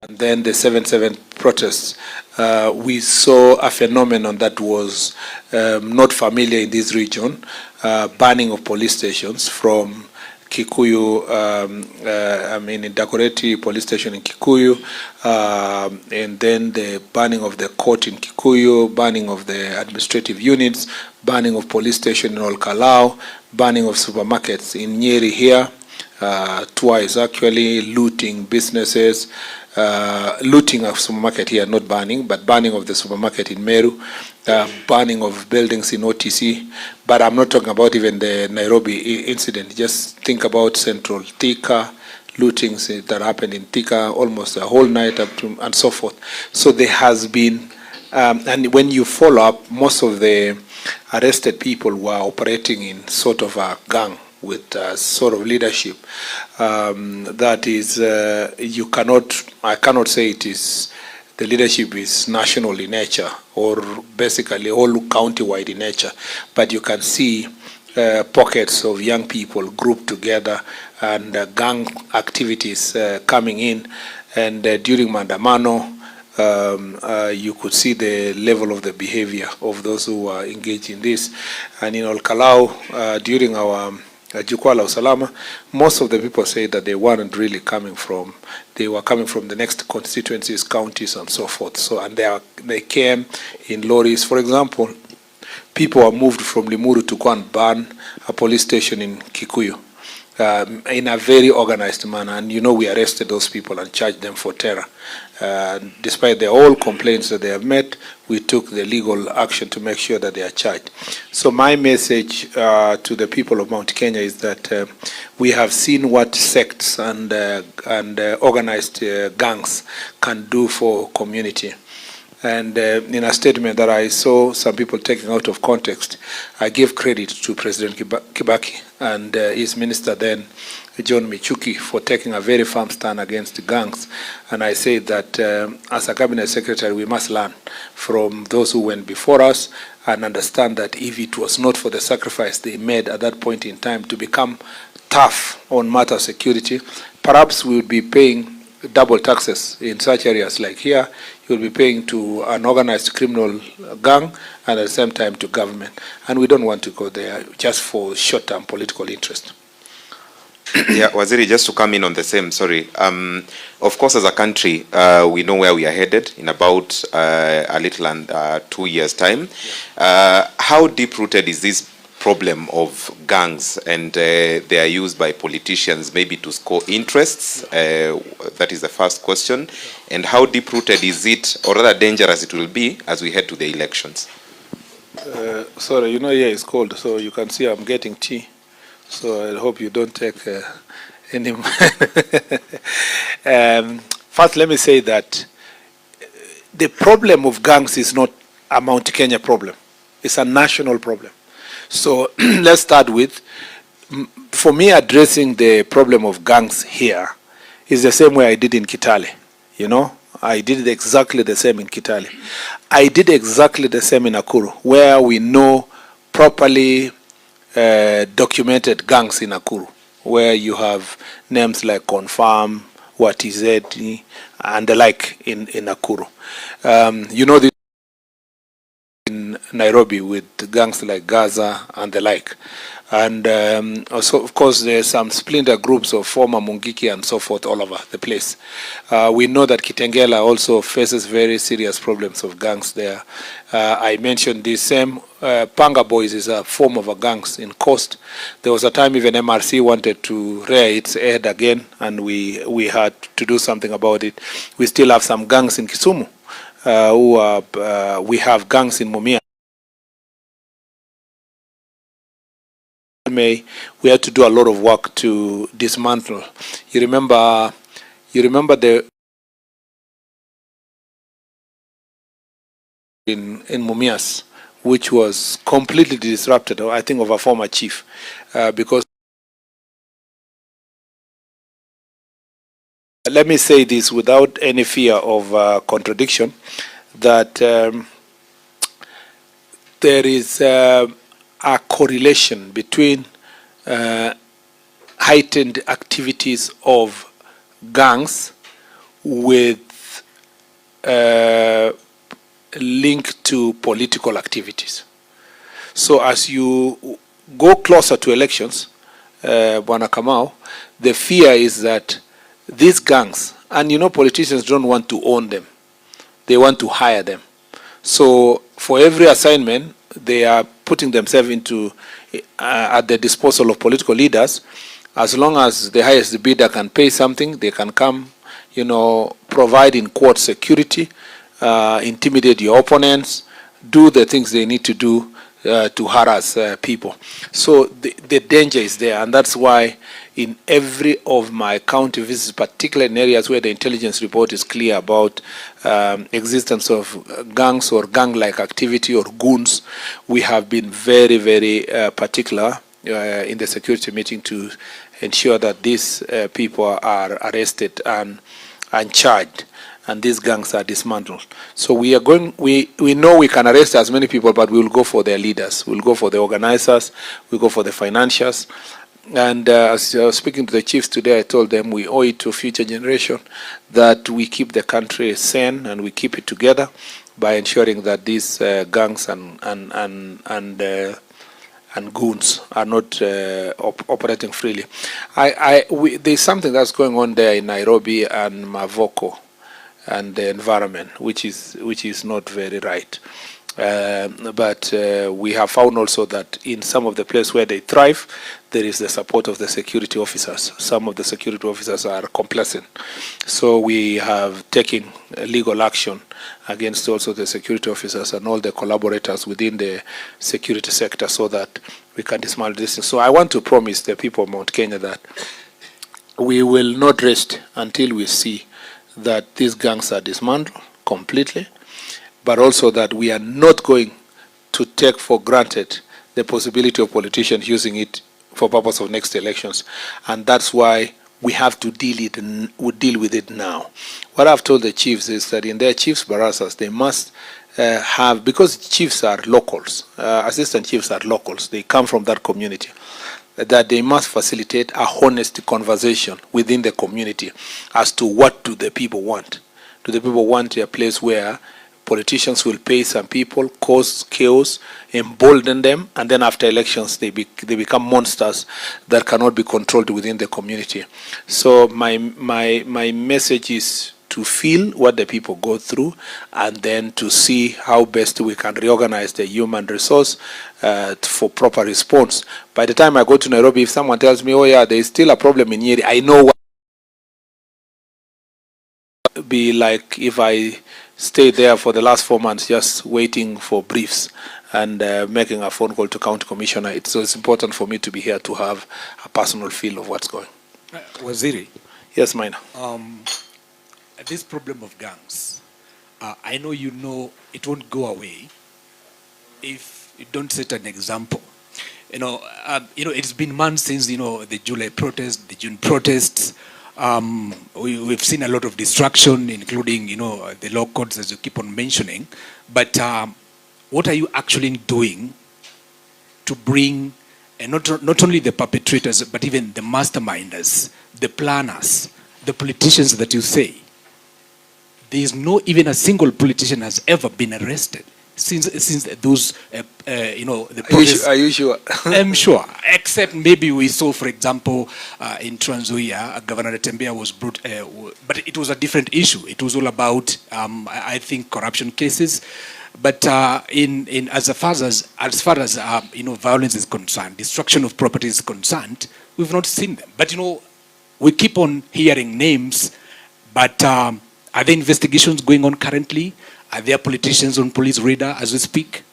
and then the 7/7 protests, we saw a phenomenon that was not familiar in this region, banning of police stations from Kikuyu, in Dagoretti police station in Kikuyu, and then the banning of the court in Kikuyu, banning of the administrative units, banning of police station in Olkalau, banning of supermarkets in Nyeri here, twice actually, looting businesses, looting of supermarket here, not banning, but banning of the supermarket in Meru, banning of buildings in OTC. But I'm not talking about even the Nairobi incident. Just think about Central Thika, lootings that happened in Thika almost a whole night up to, and so forth. So there has been, and when you follow up, most of the arrested people were operating in sort of a gang with sort of leadership that is, I cannot say it is, the leadership is national in nature or basically all county-wide in nature, but you can see pockets of young people grouped together and gang activities coming in, and during Mandamano, you could see the level of the behavior of those who are engaged in this. And in Olkalau, during our Jukwaa la Usalama, most of the people say that they weren't really coming from, they were coming from the next constituencies, counties, and so forth. So, and they came in lorries. For example, people were moved from Limuru to go and burn a police station in Kikuyu in a very organized manner. And you know, we arrested those people and charged them for terror. Despite their all complaints that they have met, we took the legal action to make sure that they are charged. So my message to the people of Mt.Kenya is that we have seen what sects and organized gangs can do for community. And in a statement that I saw some people taking out of context, I give credit to President Kibaki and his minister then, John Michuki, for taking a very firm stand against gangs. And I say that as a cabinet secretary, we must learn from those who went before us and understand that if it was not for the sacrifice they made at that point in time to become tough on matter of security, perhaps we would be paying double taxes in such areas like here. You'll be paying to an organized criminal gang and at the same time to government. And we don't want to go there just for short-term political interest. Yeah, Waziri, just to come in on the same, sorry. Of course, as a country, we know where we are headed in about a little and 2 years' time. How deep-rooted is this problem of gangs, and they are used by politicians maybe to score interests? That is the first question. And how deep-rooted is it, or rather dangerous it will be as we head to the elections? Sorry, you know, yeah, it's cold, so you can see I'm getting tea. So I hope you don't take any. First, let me say that the problem of gangs is not a Mount Kenya problem. It's a national problem. So let's start with, for me, addressing the problem of gangs here is the same way I did in Kitale. You know, I did exactly the same in Kitale. I did exactly the same in Nakuru, where we know properly documented gangs in Nakuru, where you have names like Confirm, Watizeti, and the like in Nakuru. You know, this in Nairobi with gangs like Gaza and the like. And also, of course, there's some splinter groups of former Mūngiki and so forth all over the place. We know that Kitengela also faces very serious problems of gangs there. I mentioned the same Panga Boys is a form of a gangs in Coast. There was a time even MRC wanted to rear its head again, and we had to do something about it. We still have some gangs in Kisumu. We have gangs in Mumia. We had to do a lot of work to dismantle. You remember the in Mumias, which was completely disrupted, I think, of a former chief, because let me say this without any fear of contradiction, that there is a correlation between heightened activities of gangs with to political activities. So as you go closer to elections, Bwana Kamau, the fear is that these gangs, and you know politicians don't want to own them, they want to hire them. So for every assignment, they are putting themselves into at the disposal of political leaders. As long as the highest bidder can pay something, they can come, you know, provide in court security, intimidate your opponents, do the things they need to do to harass people. So the danger is there, and that's why in every of my county visits, particularly in areas where the intelligence report is clear about existence of gangs or gang-like activity or goons, we have been very, very particular in the security meeting to ensure that these people are arrested and charged, and these gangs are dismantled. So we are going. We know we can arrest as many people, but we will go for their leaders. We'll go for the organizers. We'll go for the financiers. And as I was speaking to the chiefs today, I told them we owe it to future generation that we keep the country sane and we keep it together by ensuring that these gangs and goons are not operating freely. There's something that's going on there in Nairobi and Mavoko and the environment, which is not very right. But we have found also that in some of the places where they thrive, there is the support of the security officers. Some of the security officers are complacent. So we have taken legal action against also the security officers and all the collaborators within the security sector so that we can dismantle this. So I want to promise the people of Mt.Kenya that we will not rest until we see that these gangs are dismantled completely, but also that we are not going to take for granted the possibility of politicians using it for purpose of next elections. And that's why we have to deal with it now. What I've told the chiefs is that in their chiefs barazas, they must have, because chiefs are locals, assistant chiefs are locals, they come from that community, that they must facilitate a honest conversation within the community as to what do the people want. Do the people want a place where politicians will pay some people, cause chaos, embolden them, and then after elections they become monsters that cannot be controlled within the community? So my message is to feel what the people go through and then to see how best we can reorganize the human resource for proper response. By the time I go to Nairobi, if someone tells me, oh yeah, there is still a problem in Nyeri, I know what it would be like if I stayed there for the last 4 months just waiting for briefs and making a phone call to county commissioner. So it's important for me to be here to have a personal feel of what's going. Waziri. Yes, Maina. This problem of gangs, I know you know it won't go away if you don't set an example. It's been months since the July protest, the June protests. We've seen a lot of destruction, including the law codes, as you keep on mentioning. But what are you actually doing to bring not only the perpetrators but even the masterminders, the planners, the politicians that you say? There is no even a single politician has ever been arrested since those the protests. Are you sure? I'm sure, except maybe we saw, for example, in Trans Nzoia, Governor Tembea was brought, but it was a different issue. It was all about, I think, corruption cases. But as far as violence is concerned, destruction of property is concerned, we've not seen them. But we keep on hearing names. But are there investigations going on currently? Are there politicians on police radar as we speak?